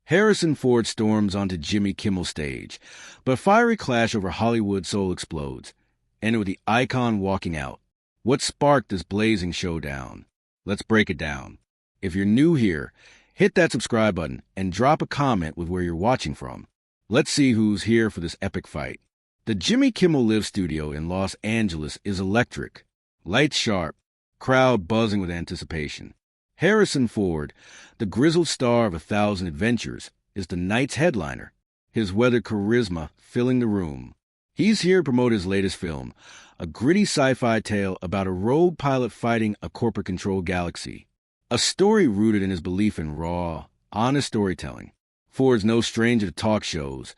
Harrison Ford storms onto Jimmy Kimmel's stage, but a fiery clash over Hollywood soul explodes, ending with the icon walking out. What sparked this blazing showdown? Let's break it down. If you're new here, hit that subscribe button and drop a comment with where you're watching from. Let's see who's here for this epic fight. The Jimmy Kimmel Live studio in Los Angeles is electric. Lights sharp, crowd buzzing with anticipation. Harrison Ford, the grizzled star of 1,000 Adventures, is the night's headliner, his weathered charisma filling the room. He's here to promote his latest film, a gritty sci-fi tale about a rogue pilot fighting a corporate-controlled galaxy. A story rooted in his belief in raw, honest storytelling. Ford's no stranger to talk shows,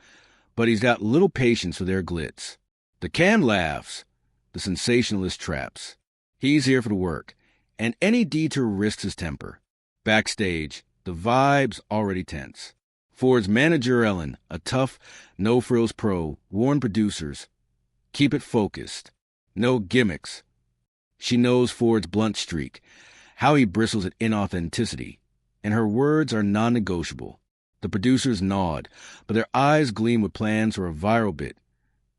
but he's got little patience for their glitz. The canned laughs, the sensationalist traps. He's here for the work, and any detour risks his temper. Backstage, the vibe's already tense. Ford's manager, Ellen, a tough, no-frills pro, warned producers, keep it focused. No gimmicks. She knows Ford's blunt streak, how he bristles at inauthenticity, and her words are non-negotiable. The producers nod, but their eyes gleam with plans for a viral bit,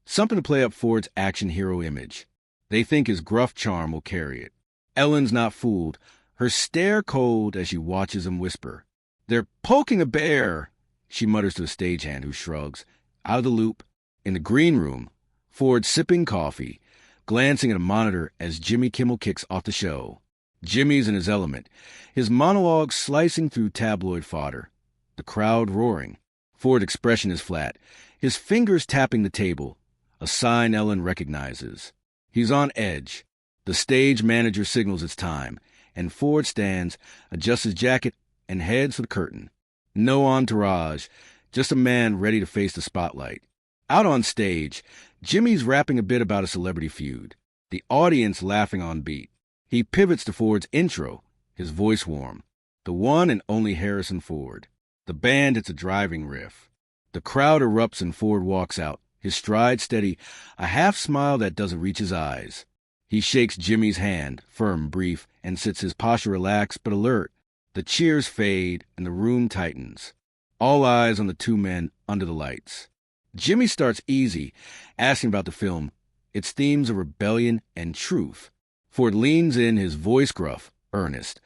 something to play up Ford's action hero image. They think his gruff charm will carry it. Ellen's not fooled, her stare cold as she watches him whisper. They're poking a bear, she mutters to a stagehand who shrugs. Out of the loop. In the green room, Ford sipping coffee, glancing at a monitor as Jimmy Kimmel kicks off the show. Jimmy's in his element, his monologue slicing through tabloid fodder. The crowd roaring. Ford's expression is flat, his fingers tapping the table, a sign Ellen recognizes. He's on edge. The stage manager signals it's time, and Ford stands, adjusts his jacket, and heads for the curtain. No entourage, just a man ready to face the spotlight. Out on stage, Jimmy's rapping a bit about a celebrity feud, the audience laughing on beat. He pivots to Ford's intro, his voice warm. The one and only Harrison Ford. The band hits a driving riff. The crowd erupts and Ford walks out, his stride steady, a half smile that doesn't reach his eyes. He shakes Jimmy's hand, firm, brief, and sits his posture relaxed but alert. The cheers fade and the room tightens. All eyes on the two men under the lights. Jimmy starts easy, asking about the film, its themes of rebellion and truth. Ford leans in, his voice gruff, earnest,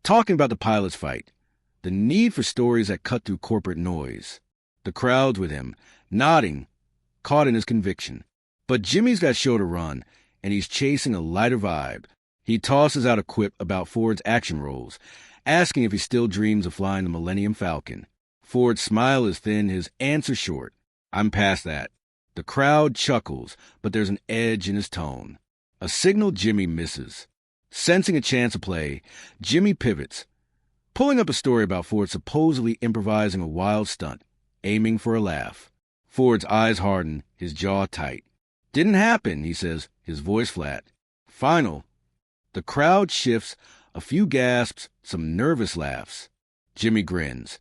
talking about the pilot's fight, the need for stories that cut through corporate noise. The crowd's with him, nodding, caught in his conviction. But Jimmy's got show to run, and he's chasing a lighter vibe. He tosses out a quip about Ford's action roles, asking if he still dreams of flying the Millennium Falcon. Ford's smile is thin, his answer short. I'm past that. The crowd chuckles, but there's an edge in his tone. A signal Jimmy misses. Sensing a chance of play, Jimmy pivots, pulling up a story about Ford supposedly improvising a wild stunt, aiming for a laugh. Ford's eyes harden, his jaw tight. Didn't happen, he says, his voice flat. Final. The crowd shifts, a few gasps, some nervous laughs. Jimmy grins,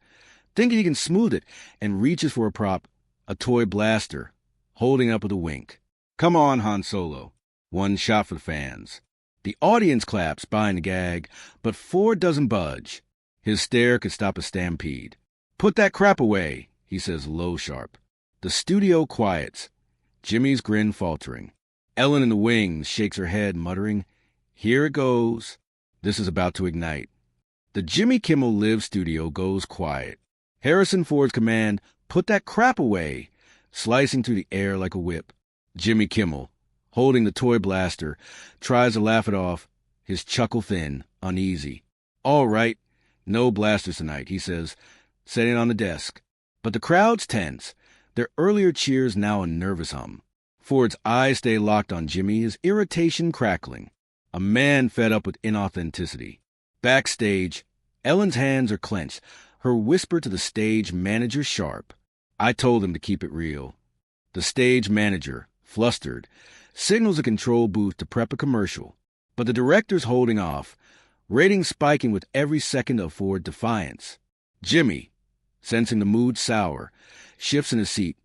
thinking he can smooth it, and reaches for a prop, a toy blaster, holding up with a wink. Come on, Han Solo. One shot for the fans. The audience claps, buying the gag, but Ford doesn't budge. His stare could stop a stampede. Put that crap away, he says low sharp. The studio quiets, Jimmy's grin faltering. Ellen in the wings shakes her head, muttering, here it goes. This is about to ignite. The Jimmy Kimmel Live studio goes quiet. Harrison Ford's command, put that crap away, slicing through the air like a whip. Jimmy Kimmel, holding the toy blaster, tries to laugh it off, his chuckle thin, uneasy. All right, no blasters tonight, he says, setting on the desk. But the crowd's tense, their earlier cheers now a nervous hum. Ford's eyes stay locked on Jimmy, his irritation crackling. A man fed up with inauthenticity. Backstage, Ellen's hands are clenched, her whisper to the stage manager sharp. I told him to keep it real. The stage manager, flustered, signals a control booth to prep a commercial. But the director's holding off, ratings spiking with every second of Ford defiance. Jimmy, sensing the mood sour, shifts in his seat,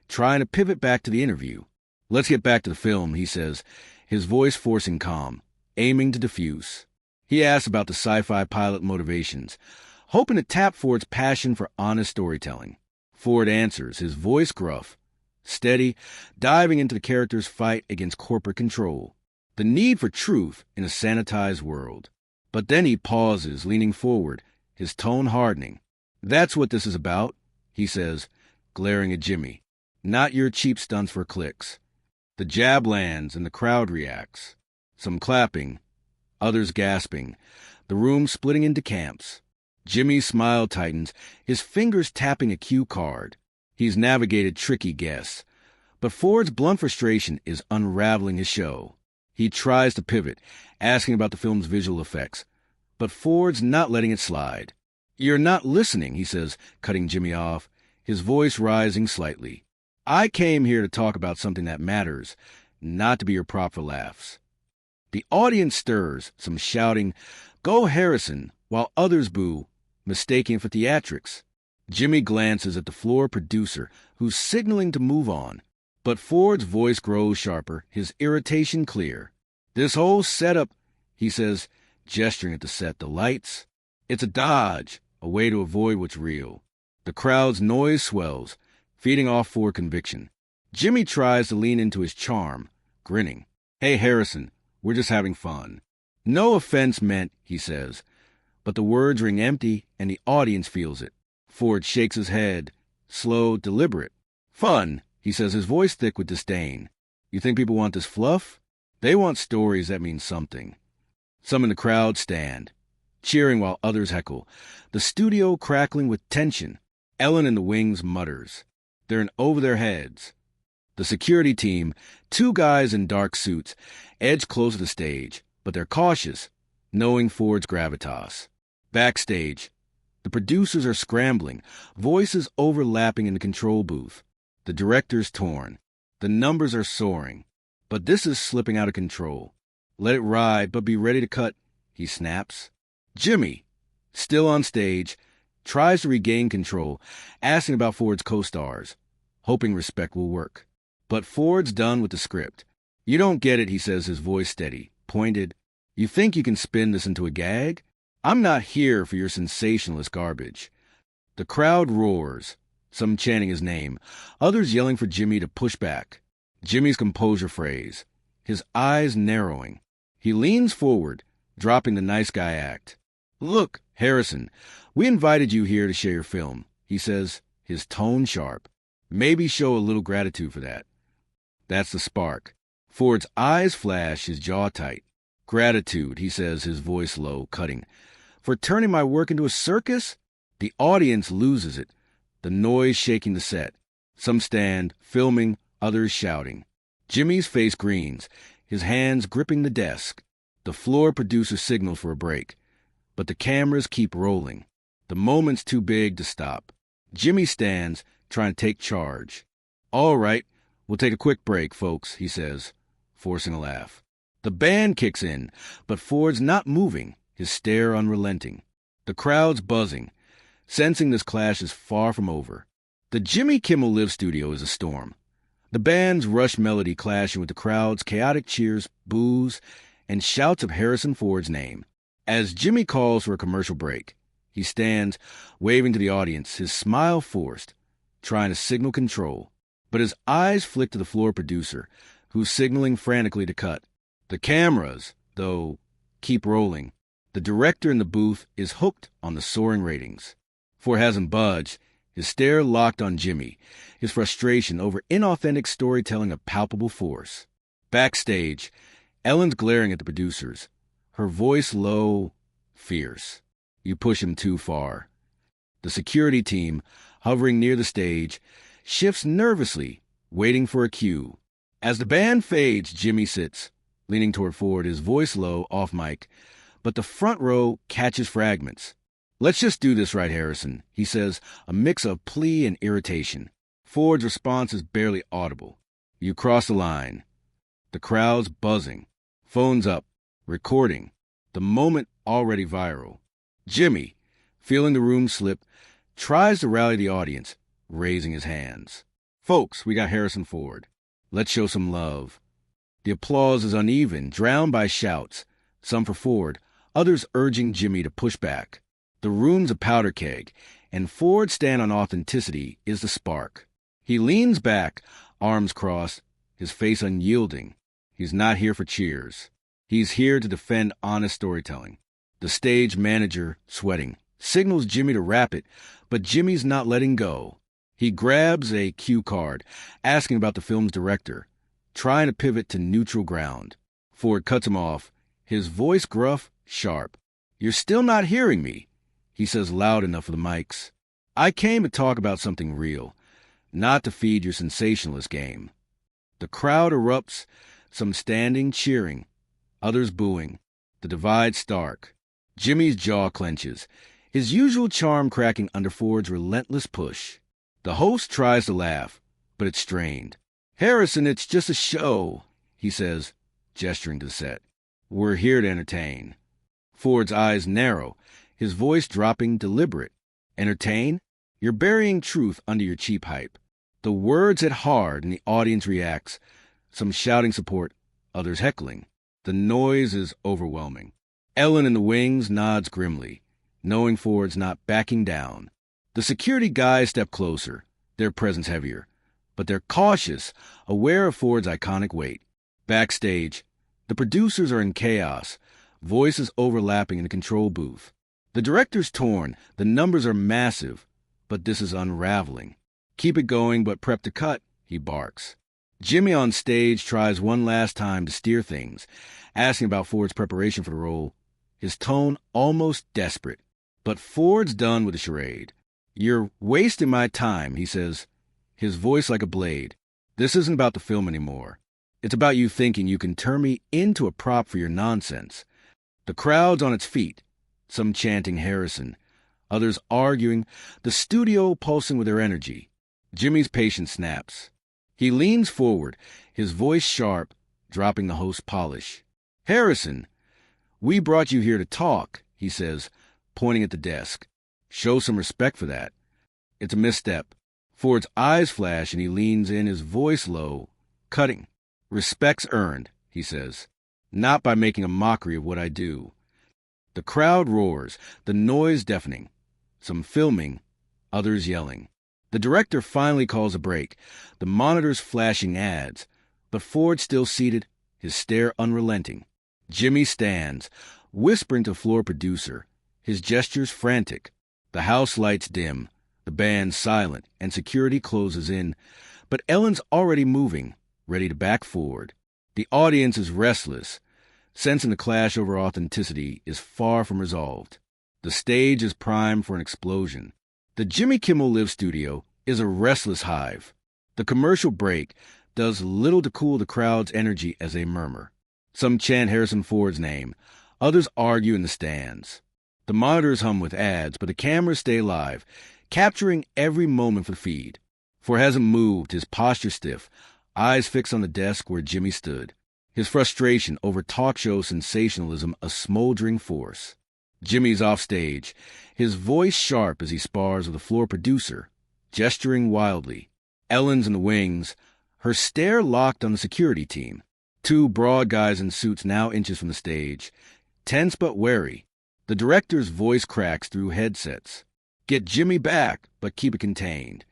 trying to pivot back to the interview. Let's get back to the film, he says, his voice forcing calm, aiming to diffuse. He asks about the sci-fi pilot motivations, hoping to tap Ford's passion for honest storytelling. Ford answers, his voice gruff, steady, diving into the character's fight against corporate control, the need for truth in a sanitized world. But then he pauses, leaning forward, his tone hardening. "That's what this is about," he says, glaring at Jimmy. "Not your cheap stunts for clicks." The jab lands and the crowd reacts. Some clapping, others gasping, the room splitting into camps. Jimmy's smile tightens, his fingers tapping a cue card. He's navigated tricky guests. But Ford's blunt frustration is unraveling his show. He tries to pivot, asking about the film's visual effects. But Ford's not letting it slide. "You're not listening," he says, cutting Jimmy off, his voice rising slightly. "I came here to talk about something that matters, not to be your prop for laughs." The audience stirs, some shouting, "Go Harrison," while others boo, mistaking it for theatrics. Jimmy glances at the floor producer, who's signaling to move on. But Ford's voice grows sharper, his irritation clear. "This whole setup," he says, gesturing at the set, the lights, "it's a dodge, a way to avoid what's real." The crowd's noise swells, feeding off Ford conviction. Jimmy tries to lean into his charm, grinning. "Hey, Harrison, we're just having fun." "No offense meant," he says. But the words ring empty, and the audience feels it. Ford shakes his head, slow, deliberate. "Fun," he says, his voice thick with disdain. "You think people want this fluff? They want stories that mean something." Some in the crowd stand, cheering while others heckle, the studio crackling with tension. Ellen in the wings mutters. They're in over their heads. The security team, 2 guys in dark suits, edge close to the stage, but they're cautious, knowing Ford's gravitas. Backstage, the producers are scrambling, voices overlapping in the control booth. The director's torn. The numbers are soaring. But this is slipping out of control. "Let it ride, but be ready to cut," he snaps. Jimmy, still on stage, tries to regain control, asking about Ford's co-stars, hoping respect will work. But Ford's done with the script. "You don't get it," he says, his voice steady, pointed. "You think you can spin this into a gag? I'm not here for your sensationalist garbage." The crowd roars, some chanting his name, others yelling for Jimmy to push back. Jimmy's composure phrase, his eyes narrowing. He leans forward, dropping the nice guy act. "Look, Harrison, we invited you here to share your film," he says, his tone sharp. "Maybe show a little gratitude for that." That's the spark. Ford's eyes flash, his jaw tight. "Gratitude," he says, his voice low, cutting. "For turning my work into a circus?" The audience loses it, the noise shaking the set. Some stand, filming, others shouting. Jimmy's face greens, his hands gripping the desk. The floor producer signals for a break. But the cameras keep rolling. The moment's too big to stop. Jimmy stands, trying to take charge. "All right, we'll take a quick break, folks," he says, forcing a laugh. The band kicks in, but Ford's not moving, his stare unrelenting. The crowd's buzzing, sensing this clash is far from over. The Jimmy Kimmel Live studio is a storm. The band's rush melody clashing with the crowd's chaotic cheers, boos, and shouts of Harrison Ford's name. As Jimmy calls for a commercial break, he stands, waving to the audience, his smile forced, trying to signal control. But his eyes flick to the floor producer, who's signaling frantically to cut. The cameras, though, keep rolling. The director in the booth is hooked on the soaring ratings. Ford hasn't budged, his stare locked on Jimmy, his frustration over inauthentic storytelling a palpable force. Backstage, Ellen's glaring at the producers, her voice low, fierce. "You push him too far." The security team, hovering near the stage, shifts nervously, waiting for a cue. As the band fades, Jimmy sits, leaning toward Ford, his voice low, off mic, but the front row catches fragments. "Let's just do this right, Harrison," he says, a mix of plea and irritation. Ford's response is barely audible. "You cross the line." The crowd's buzzing. Phones up, recording. The moment already viral. Jimmy, feeling the room slip, tries to rally the audience, raising his hands. "Folks, we got Harrison Ford. Let's show some love." The applause is uneven, drowned by shouts, some for Ford, others urging Jimmy to push back. The room's a powder keg, and Ford's stand on authenticity is the spark. He leans back, arms crossed, his face unyielding. He's not here for cheers. He's here to defend honest storytelling. The stage manager, sweating, signals Jimmy to wrap it, but Jimmy's not letting go. He grabs a cue card, asking about the film's director, trying to pivot to neutral ground. Ford cuts him off, his voice gruff, sharp. "You're still not hearing me," he says loud enough for the mics. "I came to talk about something real, not to feed your sensationalist game." The crowd erupts, some standing, cheering, others booing. The divide stark. Jimmy's jaw clenches, his usual charm cracking under Ford's relentless push. The host tries to laugh, but it's strained. "Harrison, it's just a show," he says, gesturing to the set. "We're here to entertain." Ford's eyes narrow, his voice dropping deliberate. "Entertain? You're burying truth under your cheap hype." The words hit hard and the audience reacts, some shouting support, others heckling. The noise is overwhelming. Ellen in the wings nods grimly, knowing Ford's not backing down. The security guys step closer, their presence heavier, but they're cautious, aware of Ford's iconic weight. Backstage, the producers are in chaos, voices overlapping in the control booth. The director's torn, the numbers are massive, but this is unraveling. "Keep it going, but prep to cut," he barks. Jimmy on stage tries one last time to steer things, asking about Ford's preparation for the role, his tone almost desperate. But Ford's done with the charade. "You're wasting my time," he says, his voice like a blade. "This isn't about the film anymore. It's about you thinking you can turn me into a prop for your nonsense." The crowd's on its feet, some chanting Harrison, others arguing, the studio pulsing with their energy. Jimmy's patience snaps. He leans forward, his voice sharp, dropping the host's polish. "Harrison, we brought you here to talk," he says, pointing at the desk. "Show some respect for that." It's a misstep. Ford's eyes flash and he leans in, his voice low, cutting. "Respect's earned," he says, "not by making a mockery of what I do." The crowd roars, the noise deafening. Some filming, others yelling. The director finally calls a break, the monitors flashing ads, but Ford still seated, his stare unrelenting. Jimmy stands, whispering to floor producer, his gestures frantic. The house lights dim, the band silent, and security closes in, but Ellen's already moving, ready to back Ford. The audience is restless, sensing the clash over authenticity is far from resolved. The stage is primed for an explosion. The Jimmy Kimmel Live studio is a restless hive. The commercial break does little to cool the crowd's energy as they murmur. Some chant Harrison Ford's name, others argue in the stands. The monitors hum with ads, but the cameras stay live, capturing every moment for the feed. Ford hasn't moved, his posture stiff, eyes fixed on the desk where Jimmy stood. His frustration over talk show sensationalism a smoldering force. Jimmy's off stage, his voice sharp as he spars with a floor producer, gesturing wildly. Ellen's in the wings, her stare locked on the security team. Two broad guys in suits now inches from the stage, tense but wary. The director's voice cracks through headsets. "Get Jimmy back, but keep it contained."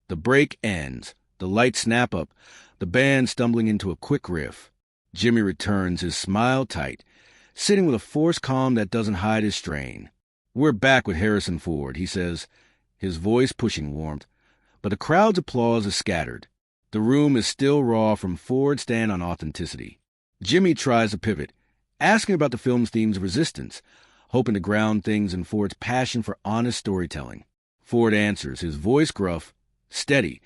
The break ends, the lights snap up, the band stumbling into a quick riff. Jimmy returns, his smile tight, sitting with a forced calm that doesn't hide his strain. "We're back with Harrison Ford," he says, his voice pushing warmth. But the crowd's applause is scattered. The room is still raw from Ford's stand on authenticity. Jimmy tries to pivot, asking about the film's themes of resistance, hoping to ground things in Ford's passion for honest storytelling. Ford answers, his voice gruff, steady,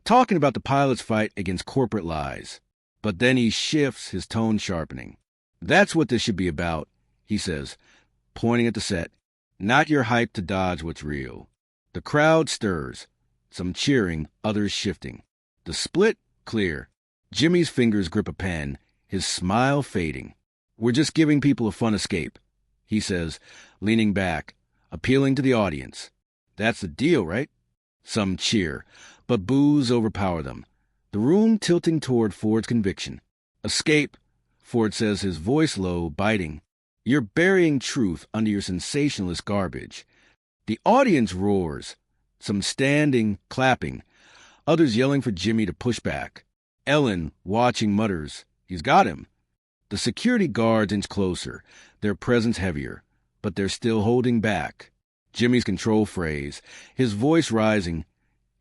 talking about the pilot's fight against corporate lies. But then he shifts, his tone sharpening. "That's what this should be about," he says, pointing at the set. "Not your hype to dodge what's real." The crowd stirs, some cheering, others shifting. The split, clear. Jimmy's fingers grip a pen, his smile fading. "We're just giving people a fun escape," he says, leaning back, appealing to the audience. "That's the deal, right?" Some cheer, but boos overpower them, the room tilting toward Ford's conviction. "Escape," Ford says, his voice low, biting. "You're burying truth under your sensationalist garbage." The audience roars, some standing, clapping, others yelling for Jimmy to push back. Ellen, watching, mutters, "He's got him." The security guards inch closer, their presence heavier, but they're still holding back. Jimmy's control phrase, his voice rising.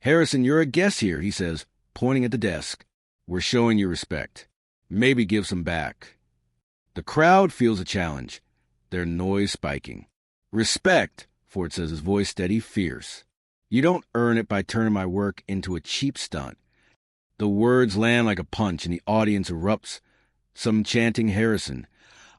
"Harrison, you're a guest here," he says, pointing at the desk. "We're showing you respect. Maybe give some back." The crowd feels a challenge, their noise spiking. "Respect," Ford says, his voice steady, fierce. "You don't earn it by turning my work into a cheap stunt." The words land like a punch, and the audience erupts, some chanting Harrison,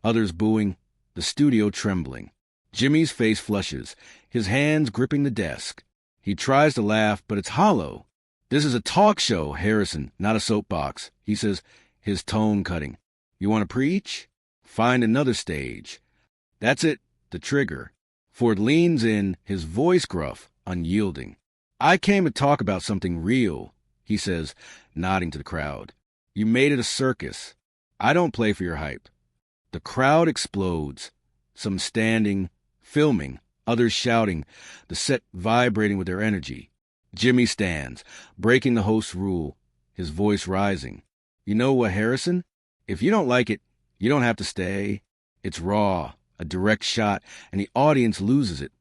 others booing, the studio trembling. Jimmy's face flushes, his hands gripping the desk. He tries to laugh, but it's hollow. "This is a talk show, Harrison, not a soapbox," he says, his tone cutting. "You want to preach? Find another stage." That's it, the trigger. Ford leans in, his voice gruff, unyielding. "I came to talk about something real," he says, nodding to the crowd. "You made it a circus. I don't play for your hype." The crowd explodes, some standing, filming, others shouting, the set vibrating with their energy. Jimmy stands, breaking the host's rule, his voice rising. "You know what, Harrison? If you don't like it, you don't have to stay." It's raw, a direct shot, and the audience loses it,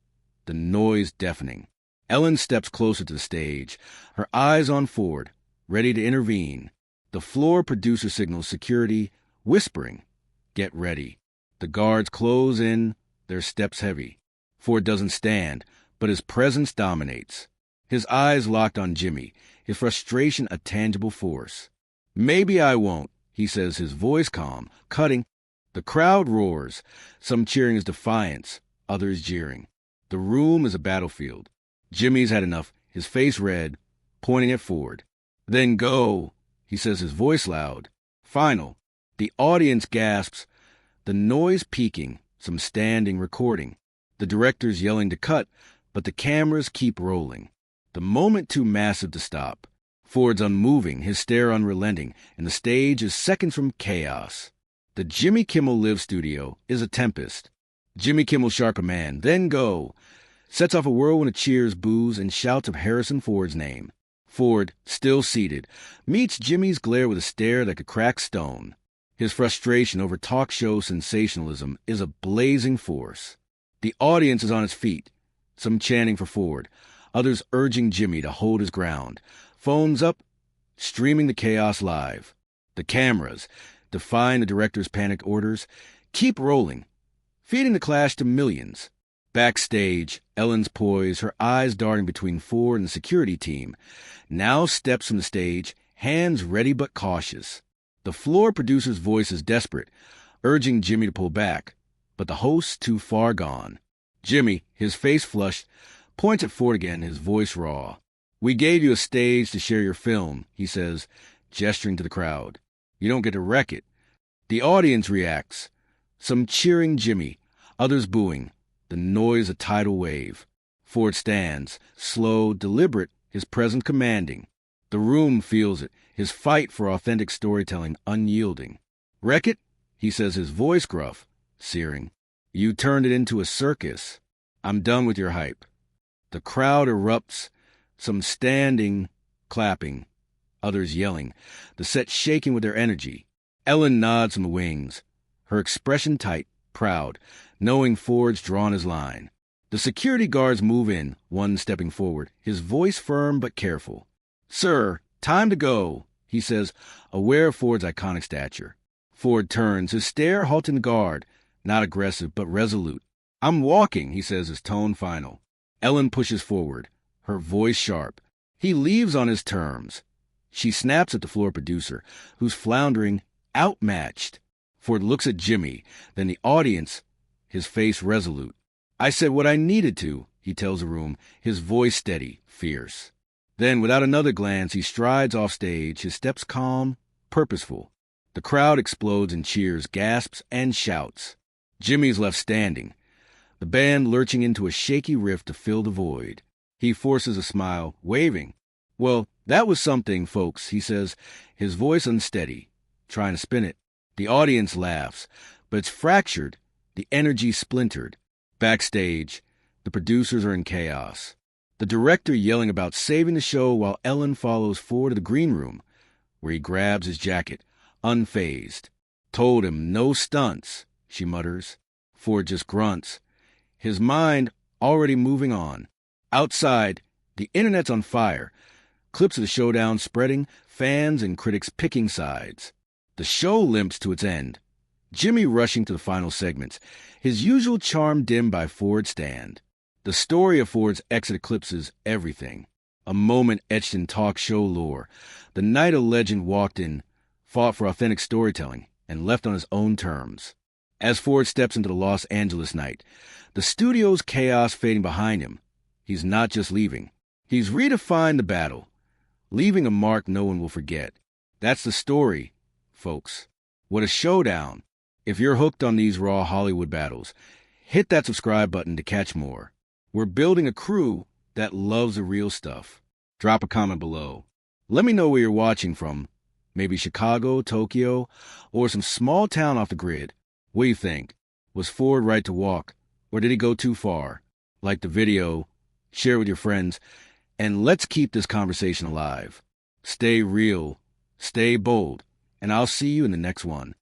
the noise deafening. Ellen steps closer to the stage, her eyes on Ford, ready to intervene. The floor producer signals security, whispering, "Get ready." The guards close in, their steps heavy. Ford doesn't stand, but his presence dominates. His eyes locked on Jimmy, his frustration a tangible force. "Maybe I won't," he says, his voice calm, cutting. The crowd roars, some cheering his defiance, others jeering. The room is a battlefield. Jimmy's had enough, his face red, pointing at Ford. "Then go," he says, his voice loud. Final. The audience gasps, the noise peaking, some standing recording. The director's yelling to cut, but the cameras keep rolling. The moment too massive to stop. Ford's unmoving, his stare unrelenting, and the stage is seconds from chaos. The Jimmy Kimmel Live studio is a tempest. Jimmy Kimmel's sharp command, "Then go," sets off a whirlwind of cheers, boos, and shouts of Harrison Ford's name. Ford, still seated, meets Jimmy's glare with a stare that could crack stone. His frustration over talk show sensationalism is a blazing force. The audience is on its feet, some chanting for Ford, others urging Jimmy to hold his ground. Phones up, streaming the chaos live. The cameras, defying the director's panic orders, keep rolling, feeding the clash to millions. Backstage, Ellen's poised, her eyes darting between Ford and the security team, now steps from the stage, hands ready but cautious. The floor producer's voice is desperate, urging Jimmy to pull back, but the host's too far gone. Jimmy, his face flushed, points at Ford again, his voice raw. "We gave you a stage to share your film," he says, gesturing to the crowd. "You don't get to wreck it." The audience reacts, some cheering Jimmy, others booing, the noise a tidal wave. Ford stands, slow, deliberate, his presence commanding. The room feels it, his fight for authentic storytelling unyielding. "Wreck it?" he says, his voice gruff, searing. "You turned it into a circus. I'm done with your hype." The crowd erupts, some standing, clapping, others yelling, the set shaking with their energy. Ellen nods from the wings, her expression tight, proud, knowing Ford's drawn his line. The security guards move in, one stepping forward, his voice firm but careful. "Sir, time to go," he says, aware of Ford's iconic stature. Ford turns, his stare halting the guard, not aggressive but resolute. "I'm walking," he says, his tone final. Ellen pushes forward, her voice sharp. He leaves on his terms. She snaps at the floor producer, who's floundering, outmatched. Ford looks at Jimmy, then the audience, his face resolute. "I said what I needed to," he tells the room, his voice steady, fierce. Then, without another glance, he strides off stage, his steps calm, purposeful. The crowd explodes in cheers, gasps, and shouts. Jimmy's left standing, the band lurching into a shaky riff to fill the void. He forces a smile, waving. "Well, that was something, folks," he says, his voice unsteady, trying to spin it. The audience laughs, but it's fractured, the energy splintered. Backstage, The producers are in chaos. The director yelling about saving the show while Ellen follows Ford to the green room, where he grabs his jacket, unfazed. Told him no stunts, she mutters. Ford just grunts, his mind already moving on. Outside, the internet's on fire. Clips of the showdown spreading, fans and critics picking sides. The show limps to its end. Jimmy rushing to the final segments, his usual charm dimmed by Ford's stand. The story of Ford's exit eclipses everything. A moment etched in talk show lore. The night a legend walked in, fought for authentic storytelling, and left on his own terms. As Ford steps into the Los Angeles night, the studio's chaos fading behind him, he's not just leaving. He's redefined the battle, leaving a mark no one will forget. That's the story, folks. What a showdown. If you're hooked on these raw Hollywood battles, hit that subscribe button to catch more. We're building a crew that loves the real stuff. Drop a comment below. Let me know where you're watching from. Maybe Chicago, Tokyo, or some small town off the grid. What do you think? Was Ford right to walk, or did he go too far? Like the video, share with your friends, and let's keep this conversation alive. Stay real, stay bold, and I'll see you in the next one.